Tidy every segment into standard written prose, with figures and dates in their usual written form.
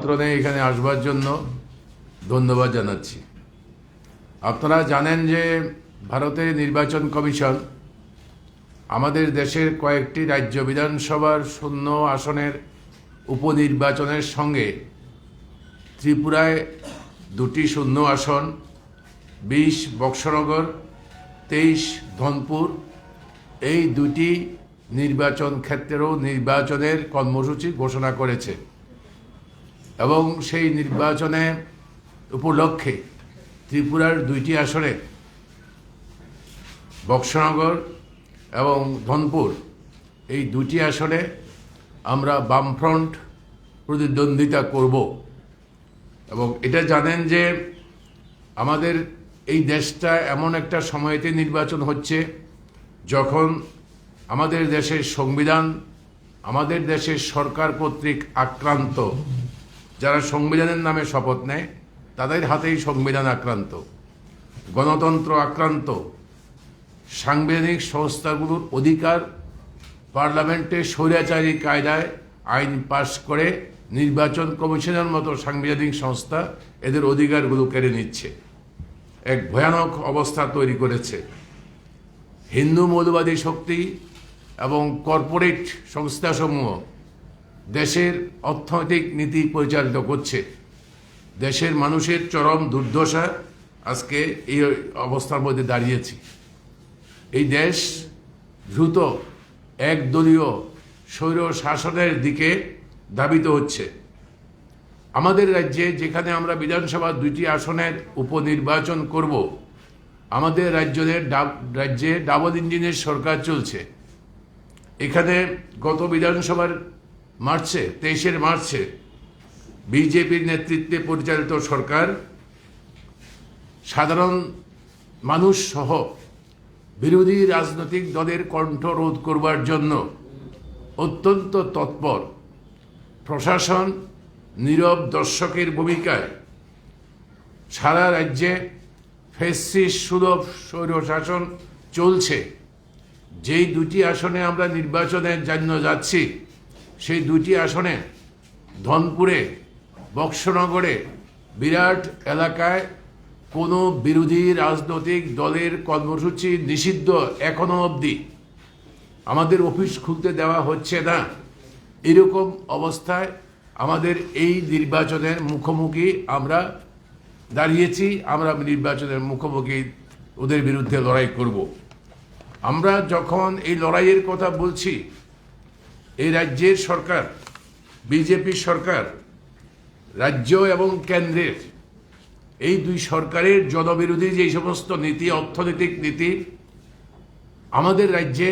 আমন্ত্রণে এখানে আসবার জন্য ধন্যবাদ জানাচ্ছি। আপনারা জানেন যে ভারতের নির্বাচন কমিশন আমাদের দেশের কয়েকটি রাজ্য বিধানসভার শূন্য আসনের উপনির্বাচনের সঙ্গে ত্রিপুরায় 2টি শূন্য আসন, 20 বক্সনগর, 23 ধনপুর, এই 2টি নির্বাচন ক্ষেত্রেও নির্বাচনের কর্মসূচি ঘোষণা করেছে এবং সেই নির্বাচনে উপলক্ষে ত্রিপুরার 2টি আসনে বক্সনগর এবং ধনপুর, এই 2টি আসনে আমরা বামফ্রন্ট প্রতিদ্বন্দ্বিতা করব। এবং এটা জানেন যে আমাদের এই দেশটা এমন একটা সময়তে নির্বাচন হচ্ছে যখন আমাদের দেশের সংবিধান, আমাদের দেশের সরকার কর্তৃক আক্রান্ত, যারা সংবিধানের নামে শপথ নেয় তাদের হাতেই সংবিধান আক্রান্ত, গণতন্ত্র আক্রান্ত, সাংবিধানিক সংস্থাগুলোর অধিকার পার্লামেন্টে স্বৈরাচারী কায়দায় আইন পাশ করে নির্বাচন কমিশনের মতো সাংবিধানিক সংস্থা এদের অধিকারগুলো কেড়ে নিচ্ছে, এক ভয়ানক অবস্থা তৈরি করেছে। হিন্দু মৌলবাদী শক্তি এবং কর্পোরেট সংস্থাসমূহ দেশের অর্থনৈতিক নীতি পরিচালিত করছে। দেশের মানুষের চরম দুর্দশা আজকে এই অবস্থার মধ্যে দাঁড়িয়েছে। এই দেশ দ্রুত একদলীয় স্বৈর শাসনের দিকে ধাবিত হচ্ছে। আমাদের রাজ্যে যেখানে আমরা বিধানসভা 2টি আসনের উপনির্বাচন করব, আমাদের রাজ্যে ডাবল ইঞ্জিনের সরকার চলছে। এখানে গত বিধানসভার 23 মার্চে বিজেপির নেতৃত্বে পরিচালিত সরকার সাধারণ মানুষ সহ বিরোধী রাজনৈতিক দলের কণ্ঠ রোধ করবার জন্য অত্যন্ত তৎপর। প্রশাসন নীরব দর্শকের ভূমিকায় সারা রাজ্যে ফ্যাসিস্ট সুলভ স্বৈরশাসন চলছে। যেই 2টি আসনে আমরা নির্বাচনের জন্য যাচ্ছি, সেই 2টি আসনে ধনপুরে, বক্সনগরে বিরাট এলাকায় কোনো বিরোধী রাজনৈতিক দলের কর্মসূচি নিষিদ্ধ। এখনো অবধি আমাদের অফিস খুলতে দেওয়া হচ্ছে না। এরকম অবস্থায় আমাদের এই নির্বাচনের মুখোমুখি আমরা দাঁড়িয়েছি। আমরা নির্বাচনের মুখোমুখি ওদের বিরুদ্ধে লড়াই করব। আমরা যখন এই লড়াইয়ের কথা বলছি, এই রাজ্যের সরকার, বিজেপি সরকার, রাজ্য এবং কেন্দ্রের এই 2 সরকারের জনবিরোধী যে সমস্ত নীতি, অর্থনৈতিক নীতি আমাদের রাজ্যে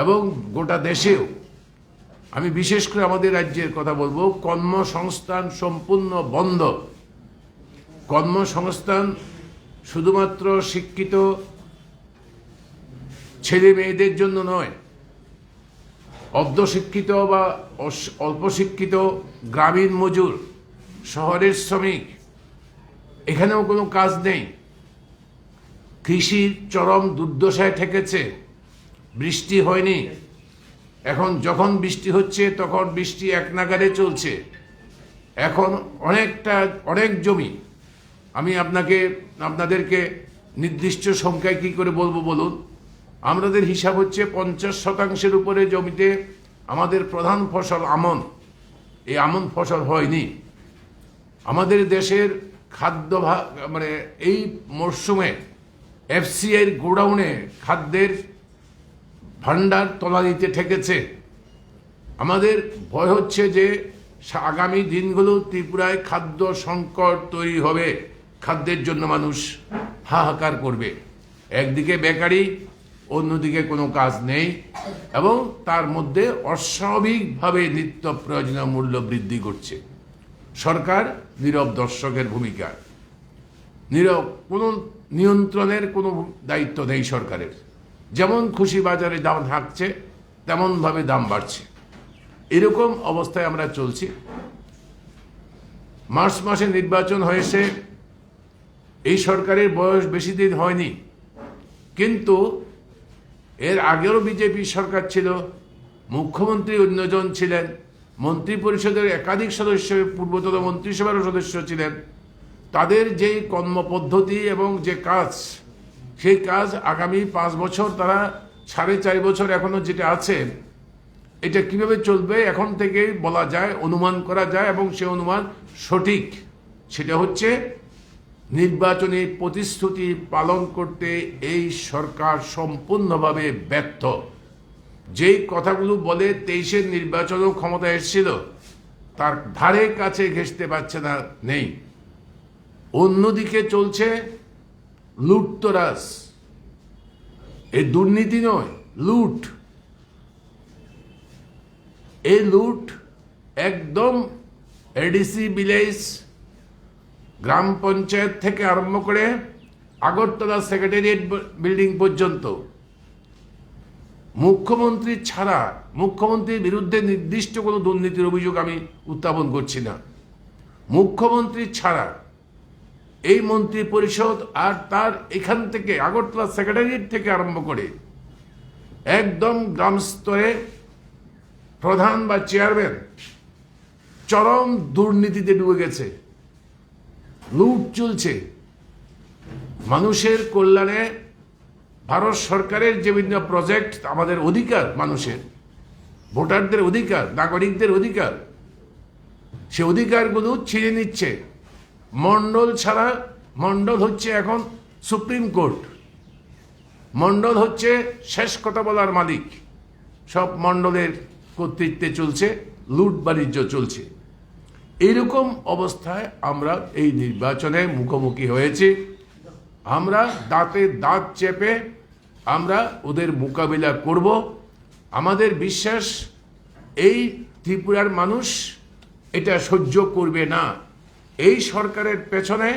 এবং গোটা দেশেও, আমি বিশেষ করে আমাদের রাজ্যের কথা বলবো, কর্মসংস্থান সম্পূর্ণ বন্ধ। কর্মসংস্থান শুধুমাত্র শিক্ষিত ছেলে মেয়েদের জন্য নয়, অর্ধশিক্ষিত বা অল্প শিক্ষিত, গ্রামীণ মজুর, শহরের শ্রমিক, এখানেও কোনো কাজ নেই। কৃষির চরম দুর্দশায় ঠেকেছে। বৃষ্টি হয়নি, এখন যখন বৃষ্টি হচ্ছে তখন বৃষ্টি এক নাগাড়ে চলছে। এখন অনেক জমি, আমি আপনাদেরকে নির্দিষ্ট সংখ্যায় কি করে বলবো বলুন, আমাদের হিসাব হচ্ছে 50% উপরে জমিতে আমাদের প্রধান ফসল আমন, এই আমন ফসল হয়নি। আমাদের দেশের খাদ্য এই মরশুমে এফসিআইয়ের গোডাউনে খাদ্যের ভান্ডার তলানিতে ঠেকেছে। আমাদের ভয় হচ্ছে যে আগামী দিনগুলো ত্রিপুরায় খাদ্য সংকট তৈরি হবে, খাদ্যের জন্য মানুষ হাহাকার করবে। একদিকে বেকারি, অন্যদিকে কোনো কাজ নেই এবং তার মধ্যে অস্বাভাবিকভাবে নিত্য প্রয়োজনীয় মূল্য বৃদ্ধি করছে। সরকার নীরব দর্শকের ভূমিকা, কোনো নিয়ন্ত্রণের কোনো দায়িত্ব নেই সরকারের। যেমন খুশি বাজারে দাম থাকছে, তেমনভাবে দাম বাড়ছে। এরকম অবস্থায় আমরা চলছি। মার্চ মাসে নির্বাচন হয়েছে, এই সরকারের বয়স বেশি দিন হয়নি, কিন্তু এর আগেও বিজেপি সরকার ছিল, মুখ্যমন্ত্রী অন্যজন ছিলেন, মন্ত্রী পরিষদের একাধিক সদস্য, পূর্বতন মন্ত্রিসভার সদস্য ছিলেন, তাদের যে কর্মপদ্ধতি এবং যে কাজ, সেই কাজ আগামী 5 বছর, তারা 4.5 বছর এখনো যেটা আছে, এটা কিভাবে চলবে এখন থেকে বলা যায়, অনুমান করা যায়, এবং সে অনুমান সঠিক। সেটা হচ্ছে নির্বাচনী প্রতিশ্রুতি পালন করতে এই সরকার সম্পূর্ণভাবে ব্যর্থ। যেই কথাগুলো বলে 23-এর নির্বাচনেও ক্ষমতা এসেছিল, তার ধারে কাছে ঘেঁষতে পারছে না, নেই। অন্যদিকে চলছে লুটতরাজ। এই দুর্নীতি নয়, লুট। এই লুট একদম এডিসি ভিলেজ, গ্রাম পঞ্চায়েত থেকে আরম্ভ করে আগরতলা সেক্রেটারিয়েট বিল্ডিং পর্যন্ত। মুখ্যমন্ত্রী ছাড়া, মুখ্যমন্ত্রীর বিরুদ্ধে নির্দিষ্ট কোনো দুর্নীতির অভিযোগ আমি উত্থাপন করছি না, মুখ্যমন্ত্রী ছাড়া এই মন্ত্রী পরিষদ আর তার এখান থেকে আগরতলা সেক্রেটারিয়েট থেকে আরম্ভ করে একদম গ্রাম স্তরে প্রধান বা চেয়ারম্যান চরম দুর্নীতিতে ডুবে গেছে। লুট চলছে। মানুষের কল্যাণে ভারত সরকারের যে বিভিন্ন প্রজেক্ট, আমাদের অধিকার, মানুষের ভোটারদের অধিকার, নাগরিকদের অধিকার, সে অধিকারগুলো ছিঁড়ে নিচ্ছে। মন্ডল ছাড়া, মন্ডল হচ্ছে এখন সুপ্রিম কোর্ট, মন্ডল হচ্ছে শেষ কথা বলার মালিক। সব মন্ডলের কর্তৃত্বে চলছে, লুট বাণিজ্য চলছে। এইরকম অবস্থায় আমরা এই নির্বাচনে মুখোমুখি হয়েছি। আমরা দাঁতে দাঁত চেপে আমরা ওদের মোকাবিলা করব। আমাদের বিশ্বাস, এই ত্রিপুরার মানুষ এটা সহ্য করবে না। এই সরকারের পেছনে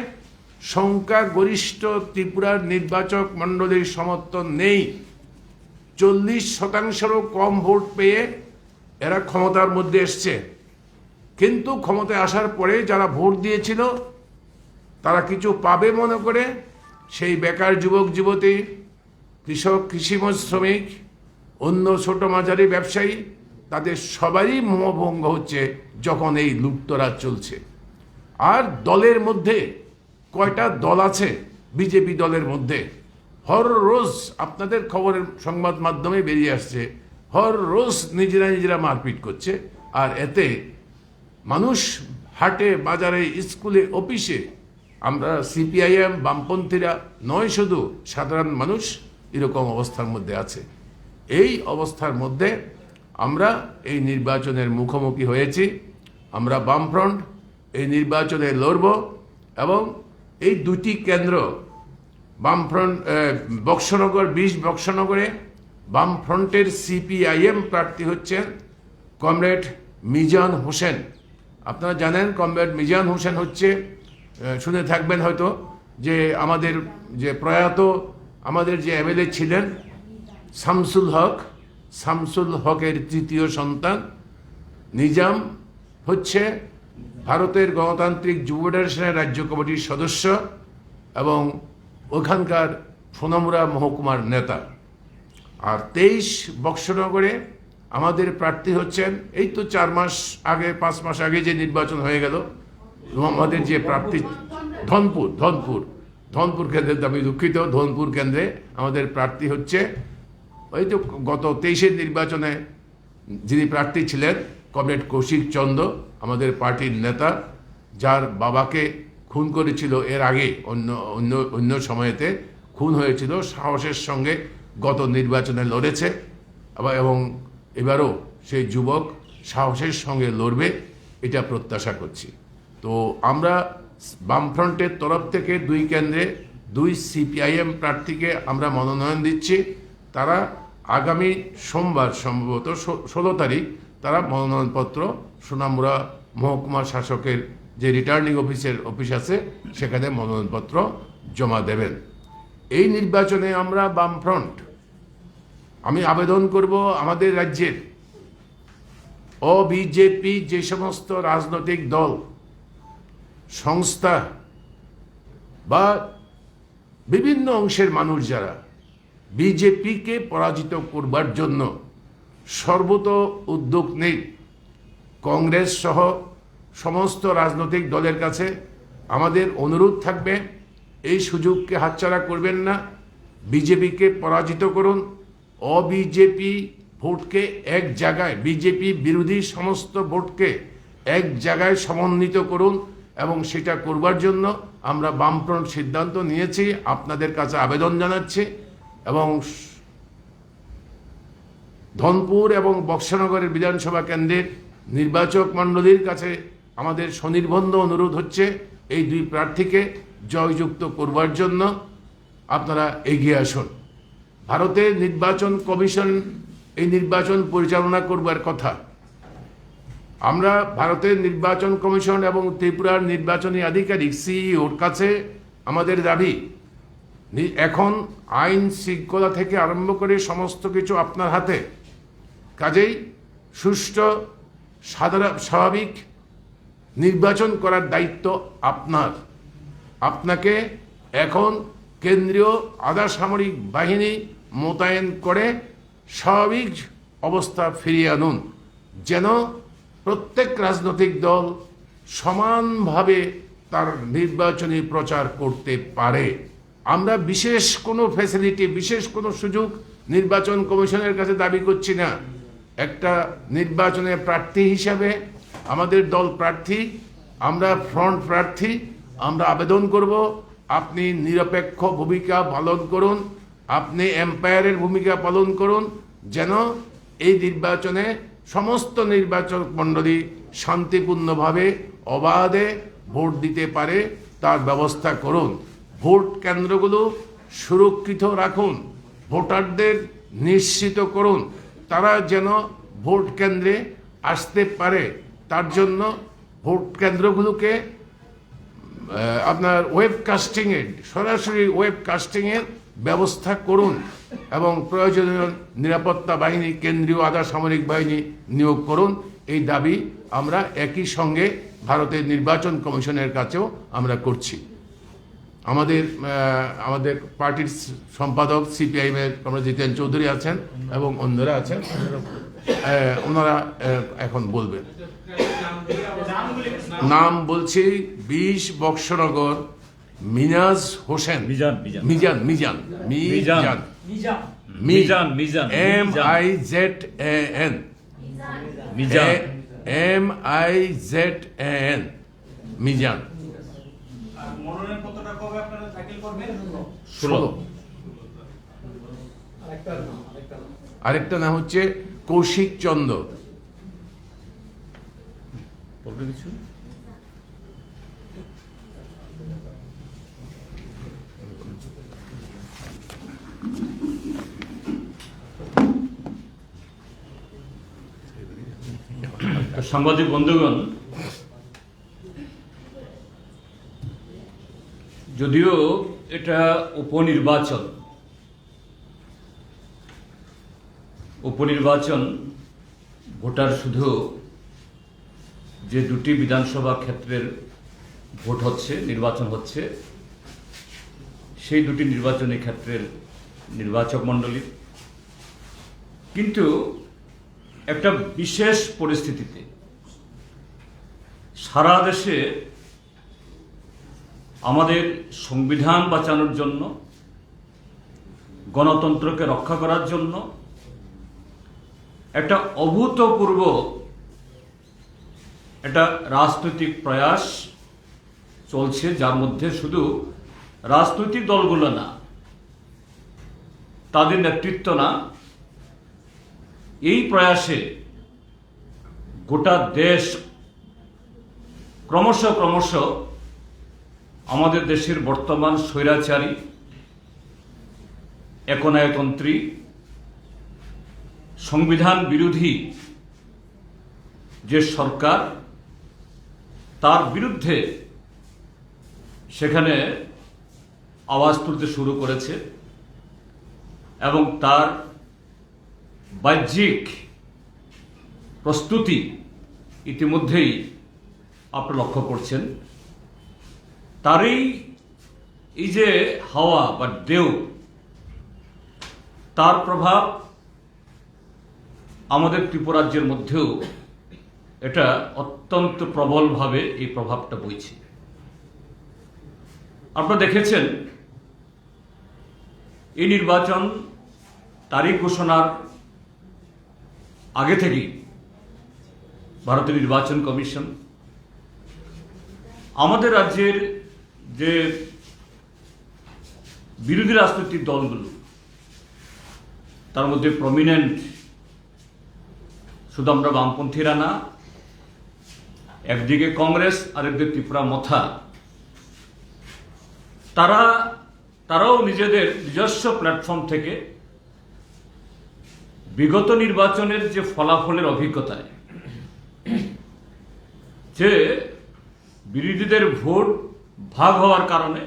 সংখ্যাগরিষ্ঠ ত্রিপুরার নির্বাচক মণ্ডলীর সমর্থন নেই। 40%-রও কম ভোট পেয়ে এরা ক্ষমতার মধ্যে এসছে। কিন্তু ক্ষমতায় আসার পরে যারা ভোট দিয়েছিল, তারা কিছু পাবে মনে করে সেই বেকার যুবক যুবতী, কৃষক, কৃষিমজ শ্রমিক, অন্য ছোট মাঝারি ব্যবসায়ী, তাদের সবারই মোহভঙ্গ হচ্ছে যখন এই লুটতরাজ চলছে। আর দলের মধ্যে কয়টা দল আছে, বিজেপি দলের মধ্যে হর রোজ আপনাদের খবরের সংবাদ মাধ্যমে বেরিয়ে আসছে, হর রোজ নিজেরা মারপিট করছে। আর এতে মানুষ হাটে, বাজারে, স্কুলে, অফিসে, আমরা সিপিআইএম, বামপন্থীরা নয়, শুধু সাধারণ মানুষ এরকম অবস্থার মধ্যে আছে। এই অবস্থার মধ্যে আমরা এই নির্বাচনের মুখোমুখি হয়েছি। আমরা বামফ্রন্ট এই নির্বাচনে লড়ব এবং এই দুটি কেন্দ্র, বামফ্রন্ট বক্সনগর 20 বক্সনগরে বামফ্রন্টের সিপিআইএম প্রার্থী হচ্ছেন কমরেড মিজান হোসেন। আপনারা জানেন কমরেড মিজান হোসেন হচ্ছে, শুনে থাকবেন হয়তো, যে আমাদের যে প্রয়াত আমাদের যে এমএলএ ছিলেন শামসুল হকের তৃতীয় সন্তান। নিজাম হচ্ছে ভারতের গণতান্ত্রিক যুব ফেডারেশনের রাজ্য কমিটির সদস্য এবং ওখানকার সোনামুড়া মহকুমার নেতা। আর 23 বক্সনগরে আমাদের প্রার্থী হচ্ছেন, এই তো 4 মাস আগে, 5 মাস আগে যে নির্বাচন হয়ে গেল, আমাদের যে প্রার্থী ধনপুর কেন্দ্রে, আমি দুঃখিত, ধনপুর কেন্দ্রে আমাদের প্রার্থী হচ্ছে, ওই তো গত 23-এর নির্বাচনে যিনি প্রার্থী ছিলেন কমরেড কৌশিক চন্দ্র, আমাদের পার্টির নেতা, যার বাবাকে খুন করেছিল এর আগে, অন্য সময়েতে খুন হয়েছিল, সাহসের সঙ্গে গত নির্বাচনে লড়েছে এবং এবারও সেই যুবক সাহসের সঙ্গে লড়বে, এটা প্রত্যাশা করছি। তো আমরা বামফ্রন্টের তরফ থেকে 2 কেন্দ্রে 2 সিপিআইএম প্রার্থীকে আমরা মনোনয়ন দিচ্ছি। তারা আগামী সোমবার, সম্ভবত 16 তারিখ, তারা মনোনয়নপত্র সোনামুড়া মহকুমা শাসকের যে রিটার্নিং অফিস আছে সেখানে মনোনয়নপত্র জমা দেবেন। এই নির্বাচনে আমরা বামফ্রন্ট, আমি আবেদন করব আমাদের রাজ্যের বিজেপি যে সমস্ত রাজনৈতিক দল, সংস্থা বা বিভিন্ন অংশের মানুষ যারা বিজেপিকে পরাজিত করবার জন্য সর্বত উদ্যোগ নেই, কংগ্রেস সহ সমস্ত রাজনৈতিক দলের কাছে আমাদের অনুরোধ থাকবে, এই সুযোগকে হাতছাড়া করবেন না। বিজেপিকে পরাজিত করুন, অবিজেপি ভোটকে এক জায়গায়, বিজেপি বিরোধী সমস্ত ভোটকে এক জায়গায় সমন্বিত করুন, এবং সেটা করবার জন্য আমরা বামফ্রন্ট সিদ্ধান্ত নিয়েছি। আপনাদের কাছে আবেদন জানাচ্ছি এবং ধনপুর এবং বক্সনগরের বিধানসভা কেন্দ্রের নির্বাচক মণ্ডলীর কাছে আমাদের স্বনির্বন্ধ অনুরোধ হচ্ছে, এই দুই প্রার্থীকে জয়যুক্ত করবার জন্য আপনারা এগিয়ে আসুন। ভারতের নির্বাচন কমিশন এই নির্বাচন পরিচালনা করবার কথা। আমরা ভারতের নির্বাচন কমিশন এবং ত্রিপুরার নির্বাচনী আধিকারিক সিইওর কাছে আমাদের দাবি, এখন আইন শৃঙ্খলা থেকে আরম্ভ করে সমস্ত কিছু আপনার হাতে, কাজেই সুষ্ঠু স্বাভাবিক নির্বাচন করার দায়িত্ব আপনার। আপনাকে এখন কেন্দ্রীয় আধা সামরিক বাহিনী মোতায়েন করে স্বাভাবিক অবস্থা ফিরিয়ে আনুন, যেন প্রত্যেক রাজনৈতিক দল সমানভাবে তার নির্বাচনী প্রচার করতে পারে। আমরা বিশেষ কোনো ফ্যাসিলিটি, বিশেষ কোনো সুযোগ নির্বাচন কমিশনের কাছে দাবি করছি না। একটা নির্বাচনের প্রার্থী হিসাবে আমাদের দল প্রার্থী, আমরা ফ্রন্ট প্রার্থী, আমরা আবেদন করব আপনি নিরপেক্ষ ভূমিকা পালন করুন, আপনি এম্পায়ারের ভূমিকা পালন করুন, যেন এই নির্বাচনে সমস্ত নির্বাচক মণ্ডলী শান্তিপূর্ণভাবে অবাধে ভোট দিতে পারে তার ব্যবস্থা করুন। ভোট কেন্দ্রগুলো সুরক্ষিত রাখুন, ভোটারদের নিশ্চিত করুন তারা যেন ভোট কেন্দ্রে আসতে পারে। তার জন্য ভোট কেন্দ্রগুলোকে আপনার ওয়েবকাস্টিংয়ের, সরাসরি ওয়েবকাস্টিংয়ের ব্যবস্থা করুন এবং প্রয়োজনীয় নিরাপত্তা বাহিনী, কেন্দ্রীয় আধা সামরিক বাহিনী নিয়োগ করুন। এই দাবি আমরা একই সঙ্গে ভারতের নির্বাচন কমিশনের কাছেও আমরা করছি। আমাদের পার্টির সম্পাদক সিপিআইএমের আমরা জিতেন চৌধুরী আছেন এবং অন্যরা আছেন, ওনারা এখন বলবেন। নাম বলছি 20 বক্সনগর মিনাজ হোসেন, মিজান MIZAN মিজান। আরেকটা নাম হচ্ছে কৌশিক চন্দ্র। সাংবাদিক বন্ধুগণ, যদিও এটা উপনির্বাচন, ভোটার শুধু যে দুটি বিধানসভা ক্ষেত্রের ভোট হচ্ছে, নির্বাচন হচ্ছে, সেই দুটি নির্বাচনী ক্ষেত্রের নির্বাচক মণ্ডলী, কিন্তু একটা বিশেষ পরিস্থিতিতে সারা দেশে আমাদের সংবিধান বাঁচানোর জন্য, গণতন্ত্রকে রক্ষা করার জন্য একটা অভূতপূর্ব একটা রাজনৈতিক প্রয়াস চলছে, যার মধ্যে শুধু রাজনৈতিক দলগুলো না, তাদের নেতৃত্ব না, এই প্রয়াসে গোটা দেশ ক্রমশ আমাদের দেশের বর্তমান স্বৈরাচারী, একনায়কতন্ত্রী, সংবিধান বিরোধী যে সরকার, তার বিরুদ্ধে সেখানে আওয়াজ তুলতে শুরু করেছে এবং তার বাহ্যিক প্রস্তুতি ইতিমধ্যেই আপনারা লক্ষ্য করছেন। তারই এই যে হাওয়া বা ঢেউ, তার প্রভাব আমাদের ত্রিপুরা রাজ্যের মধ্যেও এটা অত্যন্ত প্রবলভাবে এই প্রভাবটা বইছে। আপনারা দেখেছেন এই নির্বাচন তারিখ ঘোষণার আগে থেকেই ভারতের নির্বাচন কমিশন আমাদের রাজ্যের যে বিরোধী রাজনৈতিক দলগুলো, তার মধ্যে প্রমিনেন্ট শুধু আমরা বামপন্থীরা না, একদিকে কংগ্রেস আরেকদিকে ত্রিপুরা মথা, তারাও নিজেদের নিজস্ব প্ল্যাটফর্ম থেকে বিগত নির্বাচনের যে ফলাফলের অভিজ্ঞতায় যে বিরোধীদের ভোট ভাগ হওয়ার কারণে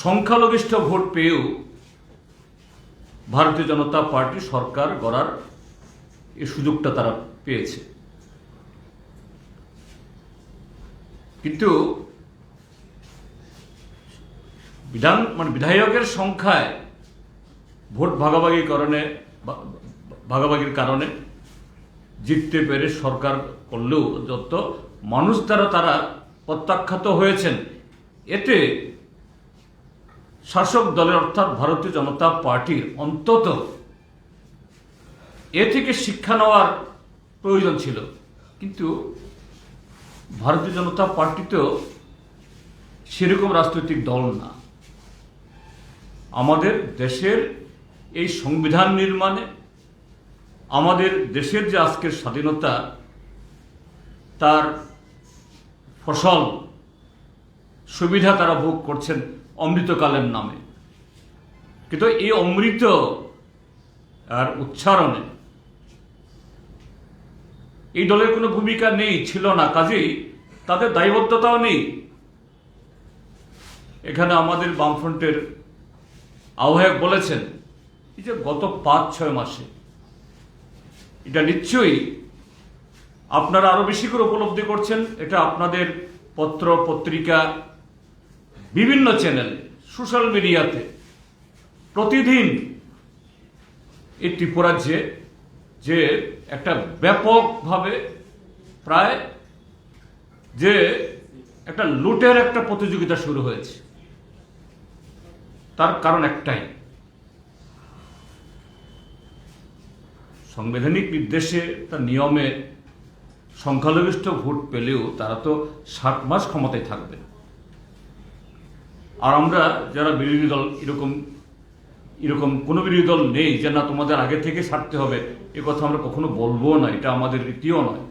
সংখ্যালঘিষ্ঠ ভোট পেয়েও ভারতীয় জনতা পার্টি সরকার গড়ার এই সুযোগটা তারা পেয়েছে। কিন্তু বিধায়কের সংখ্যায় ভোট ভাগাভাগির কারণে জিততে পেরে সরকার করলেও যত মানুষ দ্বারা তারা প্রত্যাখ্যাত হয়েছেন, এতে শাসক দলের অর্থাৎ ভারতীয় জনতা পার্টির অন্তত এ থেকে শিক্ষা নেওয়ার প্রয়োজন ছিল। কিন্তু ভারতীয় জনতা পার্টি তো সেরকম রাজনৈতিক দল না। আমাদের দেশের এই সংবিধান নির্মাণে, আমাদের দেশের যে আজকের স্বাধীনতা, তার ফসল সুবিধা তারা ভোগ করছেন অমৃতকালের নামে। কিন্তু এই অমৃত আর উচ্চারণে এই দলের কোনো ভূমিকা নেই, ছিল না, কাজেই তাদের দায়বদ্ধতাও নেই। এখানে আমাদের বামফ্রন্টের আহ্বায়ক বলেছেন এই যে গত 5-6 মাসে এটা নিশ্চয়ই আপনারা আরো বেশি করে উপলব্ধি করছেন। এটা আপনাদের পত্র পত্রিকা, বিভিন্ন চ্যানেলে, সোশ্যাল মিডিয়াতে প্রতিদিন এই ত্রিপুরার যে একটা ব্যাপকভাবে প্রায় যে একটা লুটের একটা প্রতিযোগিতা শুরু হয়েছে। তার কারণ একটাই, সাংবিধানিক নির্দেশে তার নিয়মে সংখ্যালঘিষ্ঠ ভোট পেলেও তারা তো 7 মাস ক্ষমতায় থাকবে। আর আমরা যারা বিরোধী দল, এরকম কোনো বিরোধী দল নেই যে না তোমাদের আগে থেকে ছাড়তে হবে, এ কথা আমরা কখনো বলবো না, এটা আমাদের রীতিও নয়।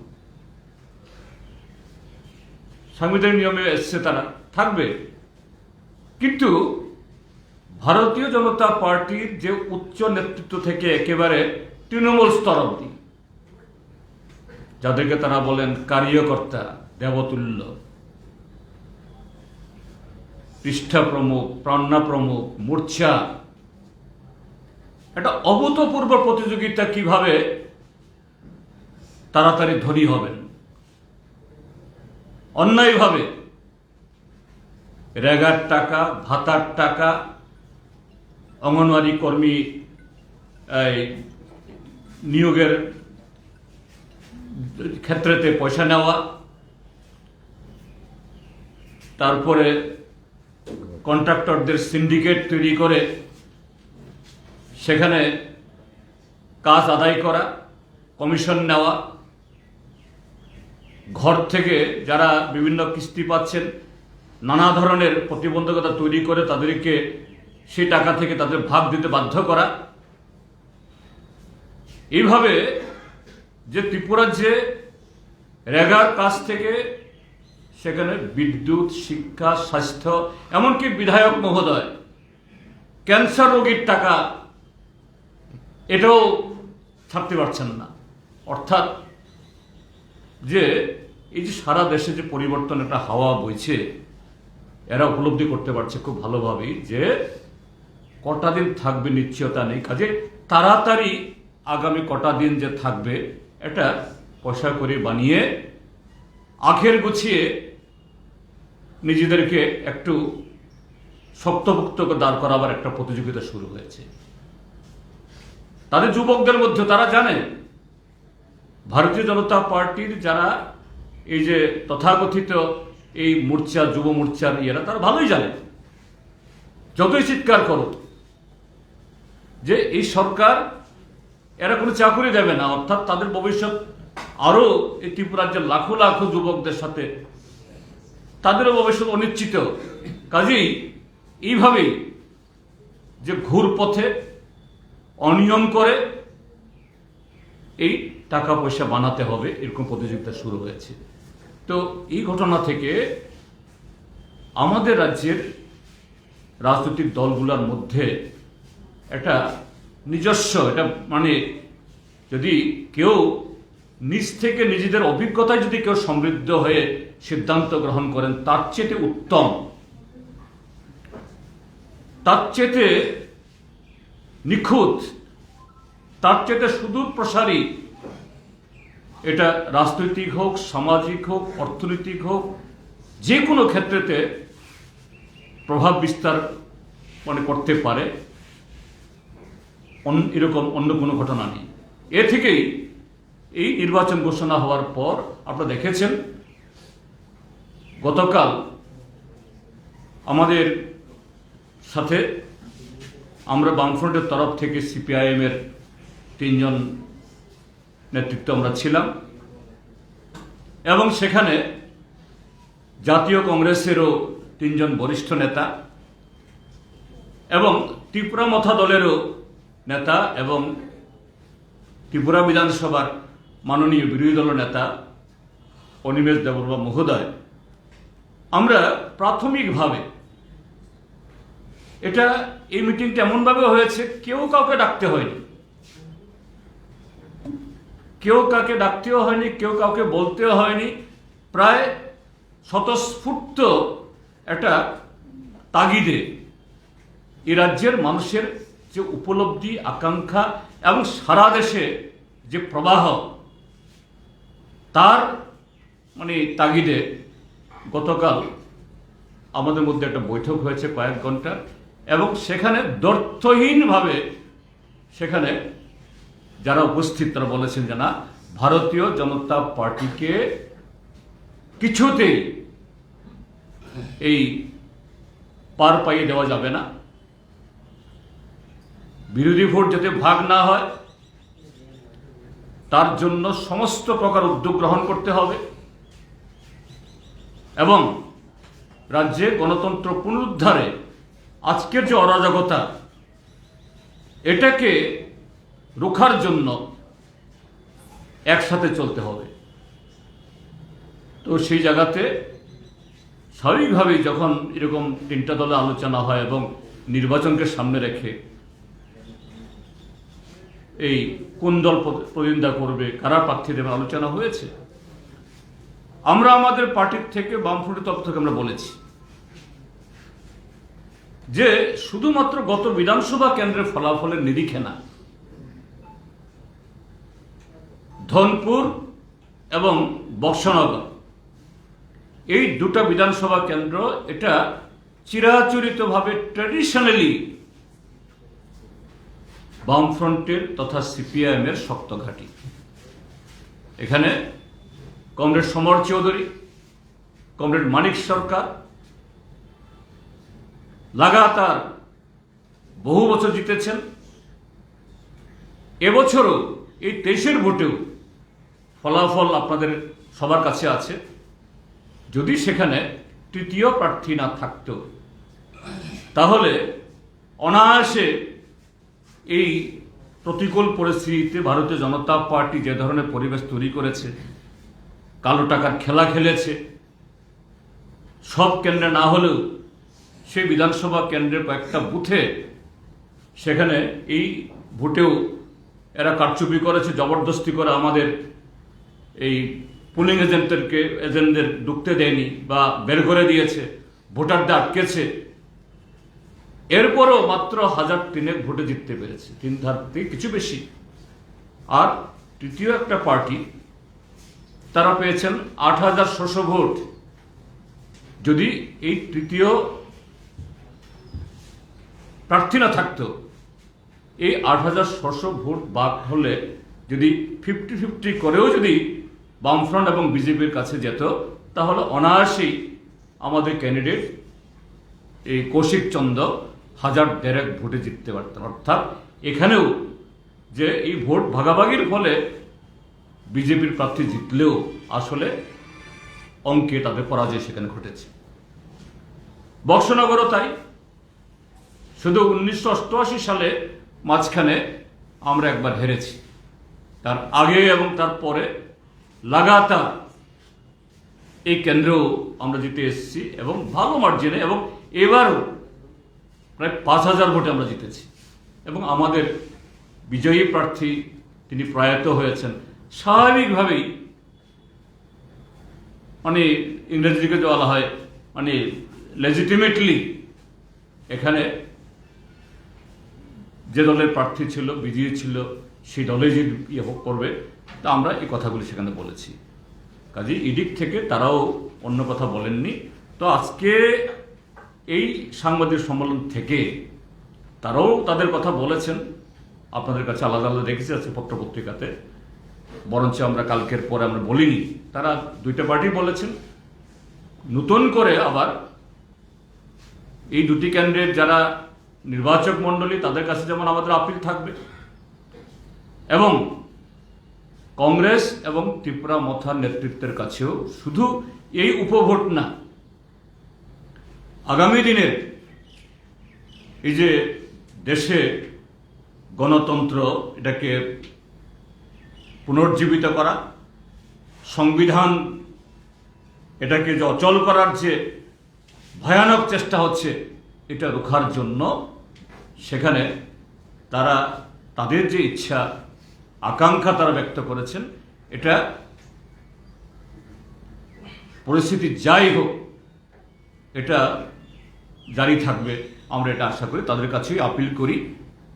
সাংবিধানিক নিয়মে এসছে, তারা থাকবে। কিন্তু ভারতীয় জনতা পার্টির যে উচ্চ নেতৃত্ব থেকে একেবারে তৃণমূল স্তর অব্দি, যাদেরকে তারা বলেন কার্যকর্তা, দেবতুল্য, পৃষ্ঠা প্রমুখ, প্রাণা প্রমুখ, মূর্ছা, একটা অভূতপূর্ব প্রতিযোগিতা কিভাবে তাড়াতাড়ি ধনী হবেন, অন্যায়ভাবে রেগার টাকা, ভাতার টাকা, অঙ্গনওয়াড়ি কর্মী নিয়োগের ক্ষেত্রেতে পয়সা নেওয়া, তারপরে কন্ট্রাক্টরদের সিন্ডিকেট তৈরি করে সেখানে কাজ আদায় করা, কমিশন নেওয়া, ঘর থেকে যারা বিভিন্ন কিস্তি পাচ্ছেন নানা ধরনের প্রতিবন্ধকতা তৈরি করে তাদেরকে সেই টাকা থেকে তাদের ভাগ দিতে বাধ্য করা। এইভাবে যে ত্রিপুরার যে রেগার কাজ থেকে সেখানে বিদ্যুৎ, শিক্ষা, স্বাস্থ্য, এমনকি বিধায়ক মহোদয় ক্যান্সার রোগীর টাকা এটাও ছাড়তে পারছেন না। অর্থাৎ যে এই যে সারা দেশে যে পরিবর্তন একটা হাওয়া বইছে, এরা উপলব্ধি করতে পারছে খুব ভালোভাবেই যে কটা দিন থাকবে নিশ্চয়তা নেই। কাজে তাড়াতাড়ি আগামী কটা দিন যে থাকবে এটা পয়সা করে বানিয়ে আখের গুছিয়ে নিজেদেরকে একটু শক্তভুক্ত দাঁড় করাবার একটা প্রতিযোগিতা শুরু হয়েছে। তাদের যুবকদের মধ্যে তারা জানে ভারতীয় জনতা পার্টির যারা এই যে তথাকথিত এই মোর্চা, যুব মোর্চার ইয়েরা, তারা ভালোই জানে, যতই চিৎকার করো, যে এই সরকার এরা কোনো চাকরি দেবে না, অর্থাৎ তাদের ভবিষ্যৎ আরো এই ত্রিপুরার যে লাখো লাখো যুবকদের সাথে তাদেরও ভবিষ্যৎ অনিশ্চিত। কাজেই এইভাবেই যে ঘুর পথে অনিয়ম করে এই টাকা পয়সা বানাতে হবে, এরকম প্রতিযোগিতা শুরু হয়েছে। তো এই ঘটনা থেকে আমাদের রাজ্যের রাজনৈতিক দলগুলোর মধ্যে একটা নিজস্ব, এটা মানে যদি কেউ নিজ থেকে নিজেদের অভিজ্ঞতায় যদি কেউ সমৃদ্ধ হয়ে সিদ্ধান্ত গ্রহণ করেন, তার চেয়ে উত্তম, তার চেয়ে নিখুঁত, তার চেয়ে সুদূর প্রসারী, এটা রাজনৈতিক হোক, সামাজিক হোক, অর্থনৈতিক হোক, যে কোনো ক্ষেত্রেতে প্রভাব বিস্তার মানে করতে পারে, এরকম অন্য কোনো ঘটনা নেই। এ থেকেই এই নির্বাচন ঘোষণা হওয়ার পর আপনারা দেখেছেন গতকাল আমাদের সাথে আমরা বামফ্রন্টের তরফ থেকে সিপিআইএম এর 3 জন নেতৃত্ব আমরা ছিলাম, এবং সেখানে জাতীয় কংগ্রেসেরও 3 জন বরিষ্ঠ নেতা এবং ত্রিপুরা মথা দলেরও নেতা এবং ত্রিপুরা বিধানসভার মাননীয় বিরোধী দল নেতা অনিমেষ দেববর্মা মহোদয়, আমরা প্রাথমিকভাবে এটা এই মিটিংটা এমনভাবে হয়েছে, কেউ কাউকে ডাকতে হয়নি, কেউ কাউকে ডাকতেও হয়নি, কেউ কাউকে বলতেও হয়নি। প্রায় স্বতঃস্ফূর্ত একটা তাগিদে এই রাজ্যের মানুষের যে উপলব্ধি, আকাঙ্ক্ষা এবং সারা দেশে যে প্রবাহ, তার মানে তাগিদে গতকাল আমাদের মধ্যে একটা বৈঠক হয়েছে কয়েক ঘন্টা, এবং সেখানে দ্ব্যর্থহীনভাবে সেখানে যারা উপস্থিত তারা বলেছেন যে না, ভারতীয় জনতা পার্টিকে কিছুতেই এই পার পাইয়ে দেওয়া যাবে না, বিরোধী ভোট যাতে ভাগ না হয় তার জন্য সমস্ত প্রকার উদ্যোগ গ্রহণ করতে হবে, এবং রাজ্যে গণতন্ত্র পুনরুদ্ধারে আজকের যে অরাজকতা, এটাকে রোখার জন্য একসাথে চলতে হবে। তো সেই জায়গাতে স্বাভাবিকভাবেই যখন এরকম 3টা দলে আলোচনা হয় এবং নির্বাচনকে সামনে রেখে এই কোন দল প্রতিদ্বন্দ্বিতা করবে, কারা প্রার্থী দেবে আলোচনা হয়েছে। আমরা আমাদের পার্টির থেকে, বামফ্রন্টের তরফ থেকে আমরা বলেছি যে শুধুমাত্র গত বিধানসভা কেন্দ্রের ফলাফলের নিরিখে না, ধনপুর এবং বক্সনগর এই 2টা বিধানসভা কেন্দ্র, এটা চিরাচরিতভাবে ট্র্যাডিশনালি বামফ্রন্টের তথা সিপিআইএম এর শক্ত ঘাঁটি। এখানে কমরেড সমর চৌধুরী, কমরেড মানিক সরকার লাগাতার বহু বছর জিতেছেন। এবছরও এই 23-এর ভোটেও ফলাফল আপনাদের সবার কাছে আছে। যদি সেখানে তৃতীয় প্রার্থী না থাকত, তাহলে অনায়াসে এই প্রতিকূল পরিস্থিতিতে ভারতীয় জনতা পার্টি যে ধরনের পরিবেশ তৈরি করেছে, কালো টাকার খেলা খেলেছে, সব কেন্দ্রে না হলেও সেই বিধানসভা কেন্দ্রের কয়েকটা বুথে সেখানে এই ভোটেও এরা কারচুপি করেছে, জবরদস্তি করে আমাদের এই পুলিং এজেন্টদের ঢুকতে দেয়নি বা বের করে দিয়েছে, ভোটারদের আটকেছে। এরপরও মাত্র 1003 ভোটে জিততে পেরেছে, 3 ধার থেকে কিছু বেশি। আর তৃতীয় একটা পার্টি, তারা পেয়েছেন 8600 ভোট। যদি এই তৃতীয় প্রার্থী না থাকতো, এই 8600 ভোট বাদ হলে যদি 50-50 করেও যদি বামফ্রন্ট এবং বিজেপির কাছে যেত, তাহলে অনায়াসেই আমাদের ক্যান্ডিডেট এই কৌশিক চন্দ্র 1000-1,500 ভোটে জিততে পারতেন। অর্থাৎ এখানেও যে এই ভোট ভাগাভাগির ফলে বিজেপির প্রার্থী জিতলেও আসলে অঙ্কে তাদের পরাজয় সেখানে ঘটেছে। বক্সনগরও তাই। শুধু 1988 সালে মাঝখানে আমরা একবার হেরেছি, তার আগে এবং তার পরে লাগাতার এই কেন্দ্রেও আমরা জিতে এসেছি এবং ভালো মার্জিনে, এবং এবারও প্রায় 5000 ভোটে আমরা জিতেছি। এবং আমাদের বিজয়ী প্রার্থী তিনি প্রয়াত হয়েছেন। স্বাভাবিকভাবেই মানে ইংরেজিকে বলা হয় মানে লেজিটিমেটলি এখানে যে দলের প্রার্থী ছিল, বিজয়ী ছিল, সেই দলে যে ইয়ে করবে, তা আমরা এই কথাগুলি সেখানে বলেছি। কাজে এদিক থেকে তারাও অন্য কথা বলেননি। তো আজকে এই সাংবাদিক সম্মেলন থেকে তারাও তাদের কথা বলেছেন, আপনাদের কাছে আলাদা আলাদা দেখেছি আছে পত্রপত্রিকাতে, বরঞ্চ আমরা কালকের পরে আমরা বলিনি। তারা দুইটা পার্টি বলেছেন। নতুন করে আবার এই দুটি ক্যান্ডিডেট যারা নির্বাচক মণ্ডলী, তাদের কাছে যেমন আমাদের আপিল থাকবে, এবং কংগ্রেস এবং ত্রিপুরা মথার নেতৃত্বের কাছেও শুধু এই উপভোট না, আগামী দিনের এই যে দেশে গণতন্ত্র এটাকে পুনর্জীবিত করা, সংবিধান এটাকে যে অচল করার যে ভয়ানক চেষ্টা হচ্ছে, এটা রোখার জন্য সেখানে তারা তাদের যে ইচ্ছা আকাঙ্ক্ষা তারা ব্যক্ত করেছেন, এটা পরিস্থিতি যাই হোক এটা জারি থাকবে। আমরা এটা আশা করি, তাদের কাছেই আপিল করি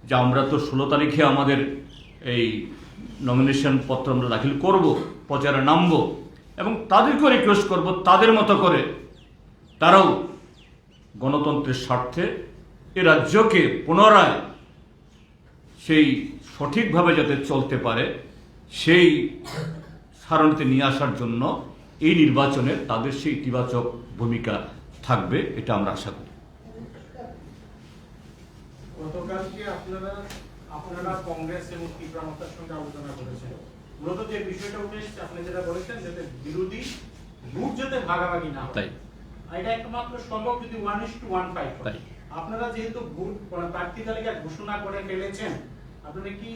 যে আমরা তো 16 তারিখে আমাদের এই নমিনেশন পত্র আমরা দাখিল করব, প্রচারে নামব, এবং তাদেরকেও রিকোয়েস্ট করব তাদের মতো করে তারাও গণতন্ত্রের স্বার্থে এ রাজ্যকে পুনরায় সেই সঠিকভাবে যাতে চলতে পারে সেই সারণীতে নিয়ে আসার জন্য এই নির্বাচনে তাদের সেই ইতিবাচক ভূমিকা থাকবে, এটা আমরা আশা করি। গতকালকে আপনারা কংগ্রেস এবং ত্রিপুরা মতার সঙ্গে আলোচনা করেছেন। মূলত যে বিষয়টা উঠে এসেছে, আপনি যেটা বলেছেন, যাতে বিরোধী ভোট যাতে ভাগাভাগি না হয়, এটা একমাত্র সম্ভব যদি 1:1 হয়। আপনারা যেহেতু ভোট প্রার্থী তালিকা ঘোষণা করে ফেলেছেন, আপনারা কি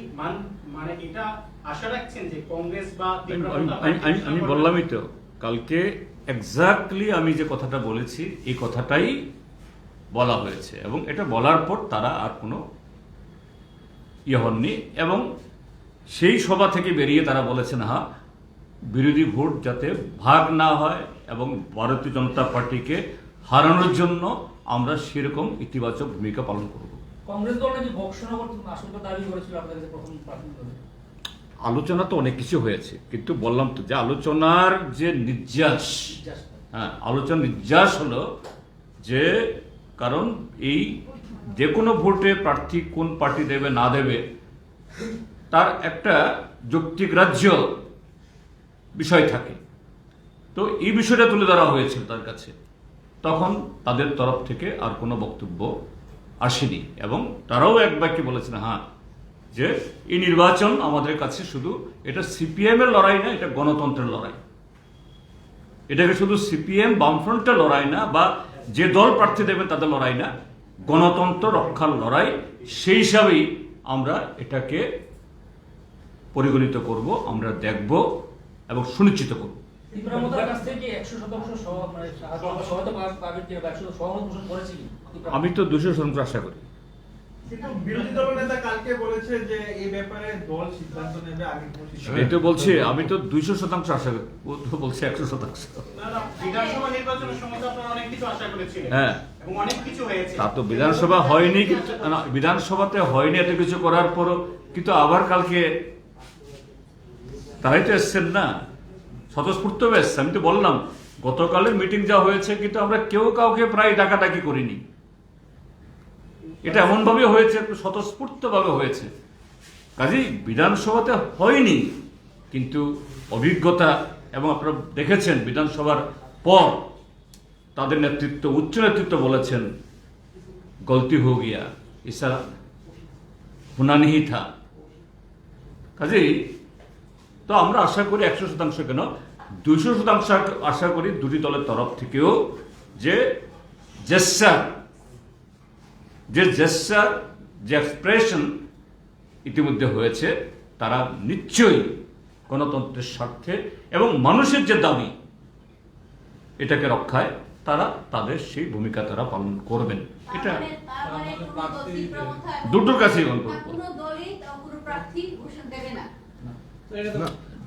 মানে এটা আশা রাখছেন যে কংগ্রেস বা আমি বললামই তো কালকে এক্স্যাক্টলি আমি যে কথাটা বলেছি এই কথাটাই বলা হয়েছে, এবং এটা বলার পর তারা আর কোনো ইয়ে হননি, এবং সেই সভা থেকে বেরিয়ে তারা বলেছেন হ্যাঁ বিরোধী ভোট যাতে ভাগ না হয় এবং ভারতীয় জনতা পার্টিকে হারানোর জন্য আমরা সেরকম ইতিবাচক ভূমিকা পালন করব। কংগ্রেস দল নাকি বক্সনগর আসনটা দাবি করেছিল আপনাদের প্রথম প্রাথমিক। আলোচনা তো অনেক কিছু হয়েছে, কিন্তু বললাম তো যে আলোচনার যে নির্যাস, হ্যাঁ আলোচনার নির্যাস হলো যে কারণ এই যে কোনো ভোটে প্রার্থী কোন পার্টি দেবে না দেবে তার একটা যুক্তিগ্রাহ্য বিষয় থাকে। তো এই বিষয়টা তুলে ধরা হয়েছিল তার কাছে, তখন তাদের তরফ থেকে আর কোনো বক্তব্য আসেনি, এবং তারাও এক বাক্যে বলেছেন হ্যাঁ যে এই নির্বাচন আমাদের কাছে শুধু এটা সিপিএম এর লড়াই না, এটা গণতন্ত্রের লড়াই। এটাকে শুধু সিপিএম বামফ্রন্টের লড়াই না, বা যে দল প্রার্থী দেবেন তাদের লড়াই না, গণতন্ত্র রক্ষার লড়াই। সেই হিসাবেই আমরা এটাকে পরিগণিত করব, আমরা দেখব এবং সুনিশ্চিত করব। আমি তো 200% আশা করি। বিরোধী দল নেতা কালকে বলেছে যে এই ব্যাপারে দল সিদ্ধান্ত নেবে আগে। এই তো বলছি আমি তো 200% আশা করি, ও তো বলছে 100%। বিধানসভা নির্বাচনের সময় আপনারা অনেক কিছু আশা করেছিলেন, হ্যাঁ এবং অনেক কিছু হয়েছে। তা তো বিধানসভা হয়নি, কিন্তু বিধানসভাতে হয়নি এত কিছু করার পরও কিন্তু আবার কালকে তারাই তো এসছেন না, স্বতঃস্ফূর্ত এসছে। আমি তো বললাম গতকালের মিটিং যা হয়েছে, কিন্তু আমরা কেউ কাউকে প্রায় ডাকাডাকি করিনি। এটা এমন ভাবে হয়েছে, স্বতঃস্ফূর্ত ভাবে হয়েছে। কাজেই বিধানসভাতে হয়নি, কিন্তু অভিজ্ঞতা এবং আপনারা দেখেছেন বিধানসভার পর তাদের নেতৃত্ব, উচ্চ নেতৃত্ব বলেছেন গলতি হো গিয়া, ইসা হোনা নেহি থা। কাজেই তো আমরা আশা করি 100% কেন 200% আশা করি দুটি দলের তরফ থেকেও যে জেস্চার, যে এক্সপ্রেশন ইতিমধ্যে হয়েছে, তারা নিশ্চয়ই গণতন্ত্রের স্বার্থে এবং মানুষের যে দাবি এটাকে রক্ষায় তারা তাদের সেই ভূমিকা তারা পালন করবেন। এটা দুটোর কাছেই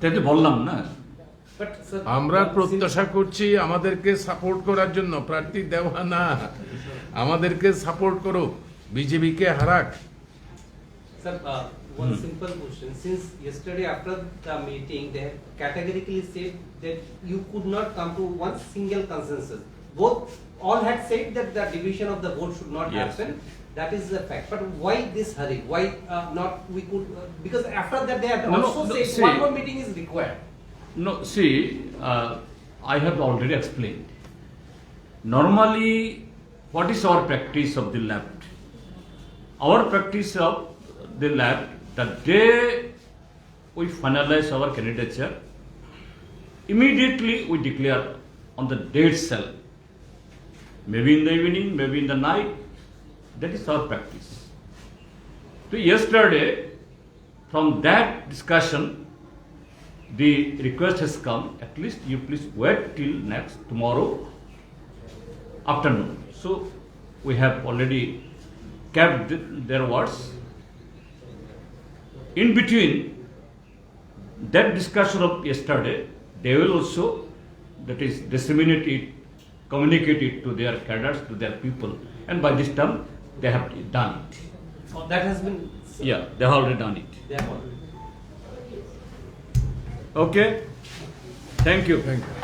তাই তো বললাম না। আমরা প্রত্যাশা করছি আমাদেরকে সাপোর্ট করার জন্য, প্রার্থী দেওয়া না, আমাদেরকে সাপোর্ট করো, বিজেপিকে হারাক। Sir, one simple question. Since yesterday after the meeting, they have categorically said that you could not come to one single consensus. All had said that the division of the vote should not Yes. happen. That is the fact. But why this hurry? Why not we could? Because after that they have also said see, one more meeting is required. No, see, I have already explained. Normally, what is our practice of the left? Our practice of the left, the day we finalize our candidature, immediately we declare on the day itself. Maybe in the evening, maybe in the night. That is our practice. So yesterday, from that discussion, the request has come, at least you please wait till tomorrow afternoon. So we have already kept their words. In between that discussion of yesterday, they will also, that is, disseminate it, communicate it to their cadres, to their people, and by this time they have done it. Oh, that has been. Yeah, they have already done it. They have already. Okay, thank you. Thank you.